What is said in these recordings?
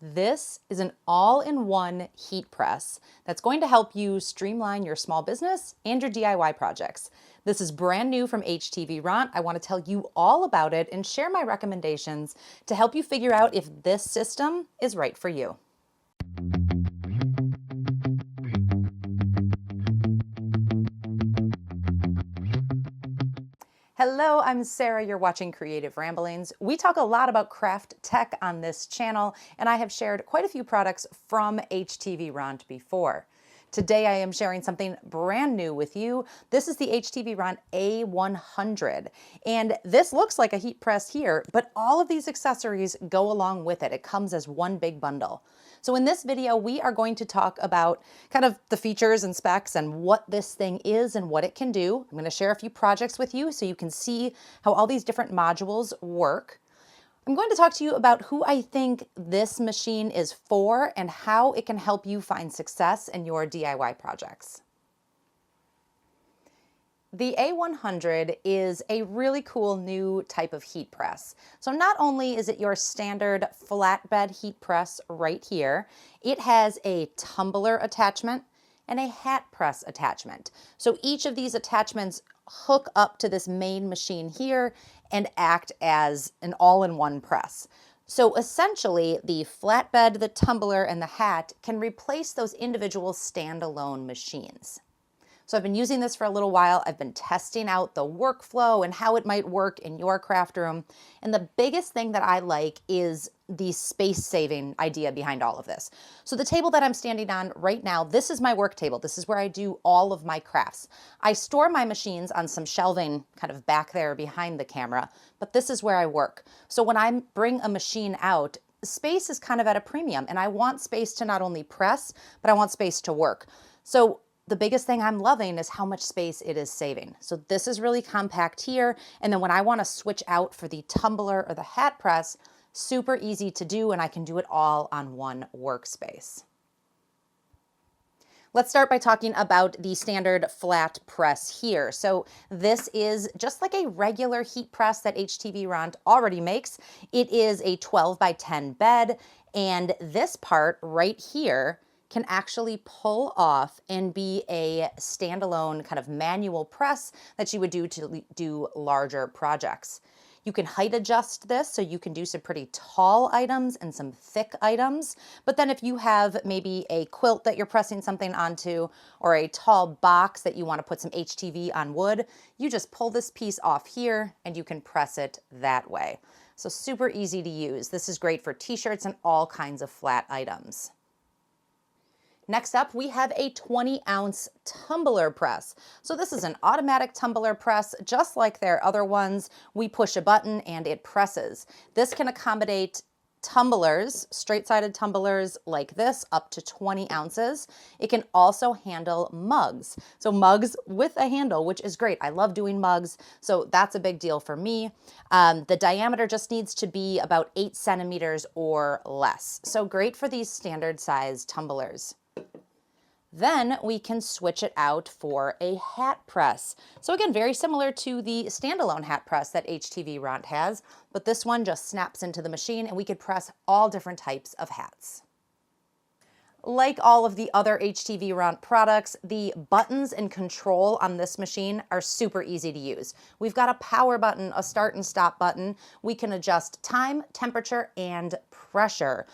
This is an all-in-one heat press that's going to help you streamline your small business and your DIY projects. This is brand new from HTVRONT. I want to tell you all about it and share my recommendations to help you figure out if this system is right for you. Hello, I'm Sarah. You're watching Creative Ramblings. We talk a lot about craft tech on this channel, and I have shared quite a few products from HTVRONT before. Today I am sharing something brand new with you. This is the HTVRONT A100, and this looks like a heat press here, but all of these accessories go along with it. It comes as one big bundle. So in this video, we are going to talk about kind of the features and specs and what this thing is and what it can do. I'm going to share a few projects with you so you can see how all these different modules work. I'm going to talk to you about who I think this machine is for and how it can help you find success in your DIY projects. The A100 is a really cool new type of heat press. So not only is it your standard flatbed heat press right here, it has a tumbler attachment and a hat press attachment. So each of these attachments hook up to this main machine here and act as an all-in-one press. So essentially, the flatbed, the tumbler, and the hat can replace those individual standalone machines. So I've been using this for a little while. I've been testing out the workflow and how it might work in your craft room. And the biggest thing that I like is the space-saving idea behind all of this. So the table that I'm standing on right now, this is my work table. This is where I do all of my crafts. I store my machines on some shelving kind of back there behind the camera, but this is where I work. So when I bring a machine out, space is kind of at a premium, and I want space to not only press, but I want space to work. So the biggest thing I'm loving is how much space it is saving. So this is really compact here. And then when I want to switch out for the tumbler or the hat press, super easy to do, and I can do it all on one workspace. Let's start by talking about the standard flat press here. So this is just like a regular heat press that HTVRONT already makes. It is a 12 by 10 bed, and this part right here can actually pull off and be a standalone kind of manual press that you would do to do larger projects. You can height adjust this, so you can do some pretty tall items and some thick items. But then if you have maybe a quilt that you're pressing something onto or a tall box that you want to put some HTV on wood, you just pull this piece off here and you can press it that way. So super easy to use. This is great for t-shirts and all kinds of flat items. Next up, we have a 20-ounce tumbler press. So this is an automatic tumbler press, just like their other ones. We push a button and it presses. This can accommodate tumblers, straight-sided tumblers like this, up to 20 ounces. It can also handle mugs. So mugs with a handle, which is great. I love doing mugs, so that's a big deal for me. The diameter just needs to be about 8 centimeters or less. So great for these standard size tumblers. Then we can switch it out for a hat press. So again, very similar to the standalone hat press that HTVRONT has, but this one just snaps into the machine and we could press all different types of hats. Like all of the other HTVRONT products, the buttons and control on this machine are super easy to use. We've got a power button, a start and stop button. We can adjust time, temperature, and pressure.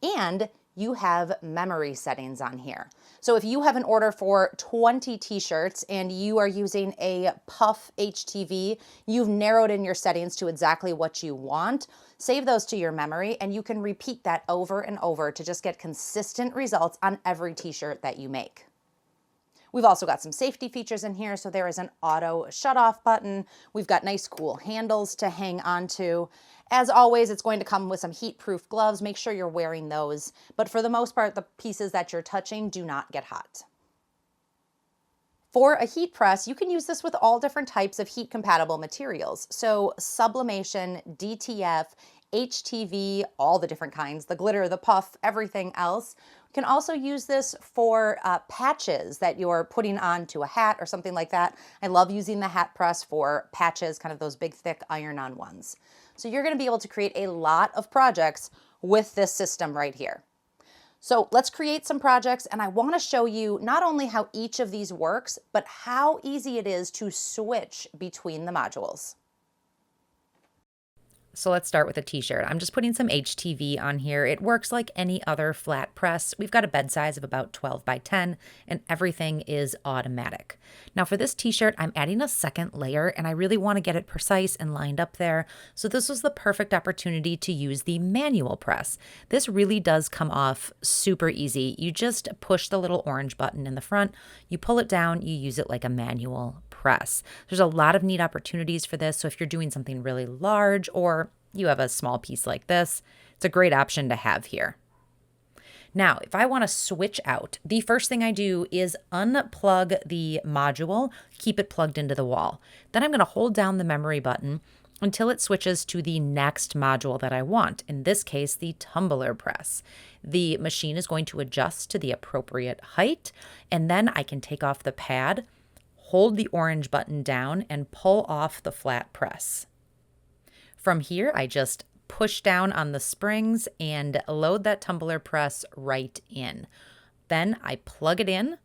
And you have memory settings on here. So if you have an order for 20 t-shirts and you are using a puff HTV, you've narrowed in your settings to exactly what you want. Save those to your memory and you can repeat that over and over to just get consistent results on every t-shirt that you make. We've also got some safety features in here. So there is an auto shut-off button. We've got nice cool handles to hang onto. As always, it's going to come with some heat-proof gloves. Make sure you're wearing those. But for the most part, the pieces that you're touching do not get hot. For a heat press, you can use this with all different types of heat-compatible materials. So sublimation, DTF, HTV, all the different kinds, the glitter, the puff, everything else. You can also use this for patches that you're putting onto a hat or something like that. I love using the hat press for patches, kind of those big, thick iron-on ones. So you're going to be able to create a lot of projects with this system right here. So let's create some projects, and I want to show you not only how each of these works, but how easy it is to switch between the modules. So let's start with a t-shirt. I'm just putting some HTV on here. It works like any other flat press. We've got a bed size of about 12 by 10 and everything is automatic. Now for this t-shirt, I'm adding a second layer and I really want to get it precise and lined up there. So this was the perfect opportunity to use the manual press. This really does come off super easy. You just push the little orange button in the front, you pull it down, you use it like a manual press. There's a lot of neat opportunities for this. So if you're doing something really large or you have a small piece like this, it's a great option to have here. Now, if I want to switch out, the first thing I do is unplug the module, keep it plugged into the wall. Then I'm going to hold down the memory button until it switches to the next module that I want, in this case, the tumbler press. The machine is going to adjust to the appropriate height, and then I can take off the pad, hold the orange button down, and pull off the flat press. From here, I just push down on the springs and load that tumbler press right in. Then I plug it in,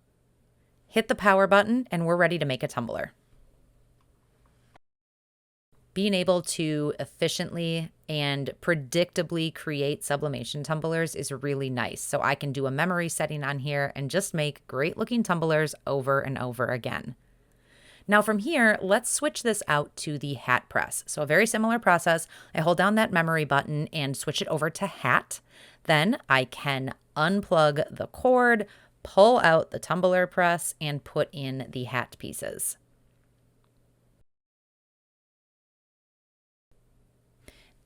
hit the power button, and we're ready to make a tumbler. Being able to efficiently and predictably create sublimation tumblers is really nice. So I can do a memory setting on here and just make great looking tumblers over and over again. Now from here, let's switch this out to the hat press. So a very similar process. I hold down that memory button and switch it over to hat. Then I can unplug the cord, pull out the tumbler press, and put in the hat pieces.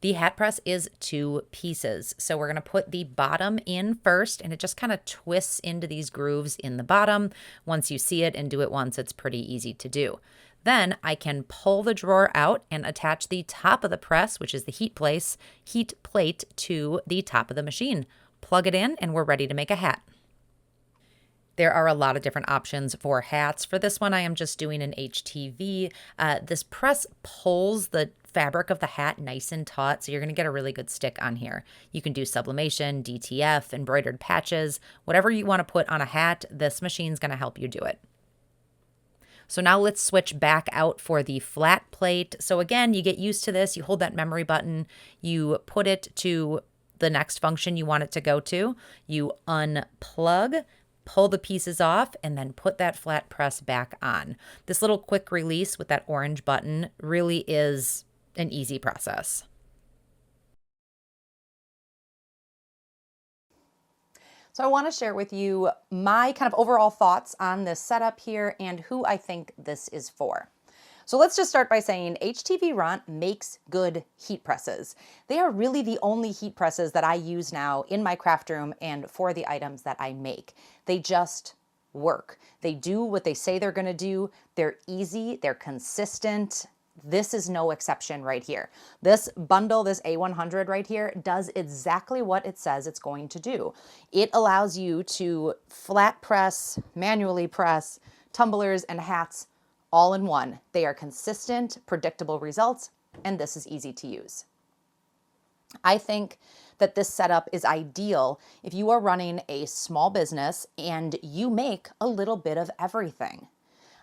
The hat press is 2 pieces. So we're going to put the bottom in first, and it just kind of twists into these grooves in the bottom. Once you see it and do it once, it's pretty easy to do. Then I can pull the drawer out and attach the top of the press, which is the heat plate, to the top of the machine. Plug it in, and we're ready to make a hat. There are a lot of different options for hats. For this one, I am just doing an HTV. This press pulls the fabric of the hat nice and taut, so you're going to get a really good stick on here. You can do sublimation, DTF, embroidered patches, whatever you want to put on a hat, this machine's going to help you do it. So now let's switch back out for the flat plate. So again, you get used to this. You hold that memory button, you put it to the next function you want it to go to, you unplug, pull the pieces off, and then put that flat press back on. This little quick release with that orange button really is an easy process. So I want to share with you my kind of overall thoughts on this setup here and who I think this is for. So let's just start by saying HTVRONT makes good heat presses. They are really the only heat presses that I use now in my craft room and for the items that I make. They just work. They do what they say they're going to do. They're easy, they're consistent. This is no exception right here. This bundle, this A100 right here, does exactly what it says it's going to do. It allows you to flat press, manually press, tumblers and hats all in one. They are consistent, predictable results, and this is easy to use. I think that this setup is ideal if you are running a small business and you make a little bit of everything.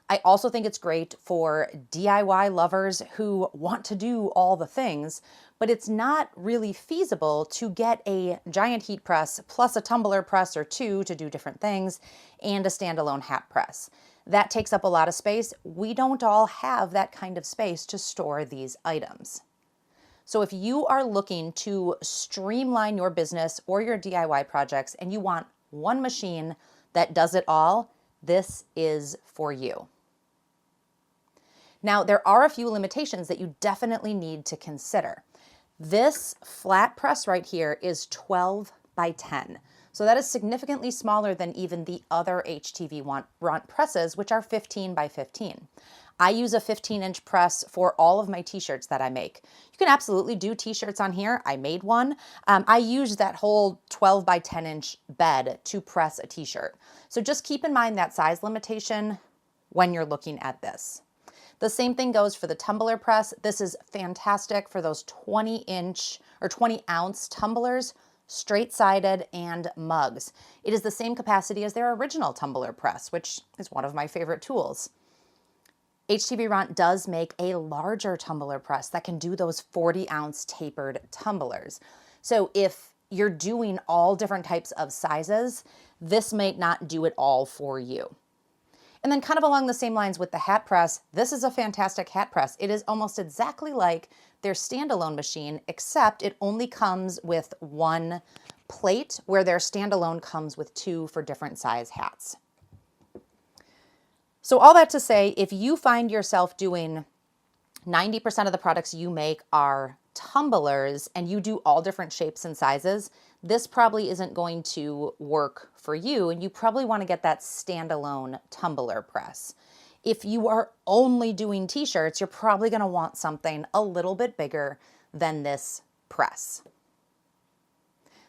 I also think it's great for DIY lovers who want to do all the things, but it's not really feasible to get a giant heat press plus a tumbler press or 2 to do different things and a standalone hat press. That takes up a lot of space. We don't all have that kind of space to store these items. So if you are looking to streamline your business or your DIY projects and you want one machine that does it all, this is for you. Now, there are a few limitations that you definitely need to consider. This flat press right here is 12 by 10. So that is significantly smaller than even the other HTVRONT presses, which are 15 by 15. I use a 15-inch press for all of my t-shirts that I make. You can absolutely do t-shirts on here. I made one. I used that whole 12 by 10-inch bed to press a t-shirt. So just keep in mind that size limitation when you're looking at this. The same thing goes for the tumbler press. This is fantastic for those 20-inch or 20-ounce tumblers. straight-sided, and mugs. It is the same capacity as their original tumbler press, which is one of my favorite tools. HTVRONT does make a larger tumbler press that can do those 40-ounce tapered tumblers. So if you're doing all different types of sizes, this might not do it all for you. And then kind of along the same lines with the hat press, this is a fantastic hat press. It is almost exactly like their standalone machine, except it only comes with one plate, where their standalone comes with two for different size hats. So all that to say, if you find yourself doing 90% of the products you make are tumblers and you do all different shapes and sizes, this probably isn't going to work for you, and you probably want to get that standalone tumbler press. If you are only doing t-shirts, you're probably going to want something a little bit bigger than this press.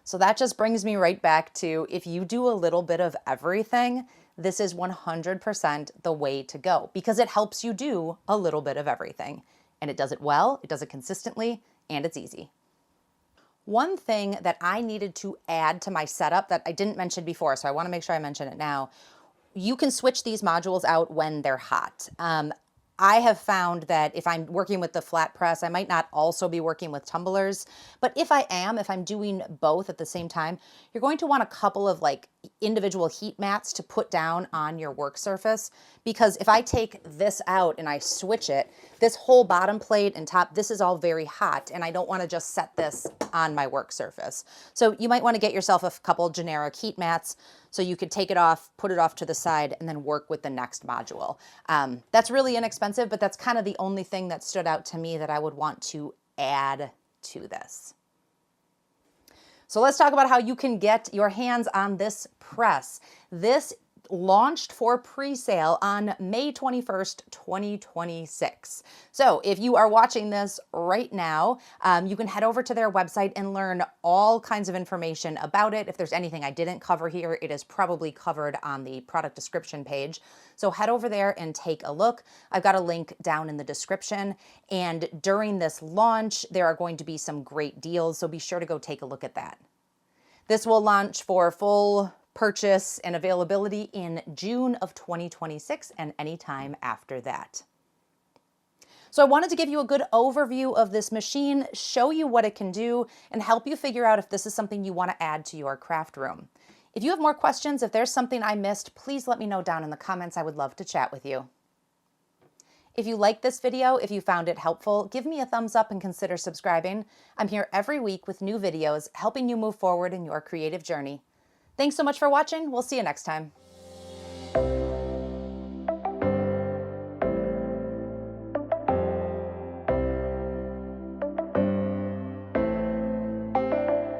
So that just brings me right back to, if you do a little bit of everything, this is 100% the way to go, because it helps you do a little bit of everything. And it does it well, it does it consistently, and it's easy. One thing that I needed to add to my setup that I didn't mention before, so I want to make sure I mention it now, you can switch these modules out when they're hot. I have found that if I'm working with the flat press, I might not also be working with tumblers, but if I'm doing both at the same time, you're going to want a couple of like individual heat mats to put down on your work surface, because if I take this out and I switch it, this whole bottom plate and top, this is all very hot, and I don't want to just set this on my work surface. So you might want to get yourself a couple generic heat mats so you could take it off, put it off to the side, and then work with the next module. That's really inexpensive, but that's kind of the only thing that stood out to me that I would want to add to this. So let's talk about how you can get your hands on this press. This launched for pre-sale on May 21st, 2026. So if you are watching this right now, you can head over to their website and learn all kinds of information about it. If there's anything I didn't cover here, it is probably covered on the product description page. So head over there and take a look. I've got a link down in the description. And during this launch, there are going to be some great deals, so be sure to go take a look at that. This will launch for full purchase and availability in June of 2026 and anytime after that. So I wanted to give you a good overview of this machine, show you what it can do, and help you figure out if this is something you want to add to your craft room. If you have more questions, if there's something I missed, please let me know down in the comments. I would love to chat with you. If you liked this video, if you found it helpful, give me a thumbs up and consider subscribing. I'm here every week with new videos, helping you move forward in your creative journey. Thanks so much for watching. We'll see you next time.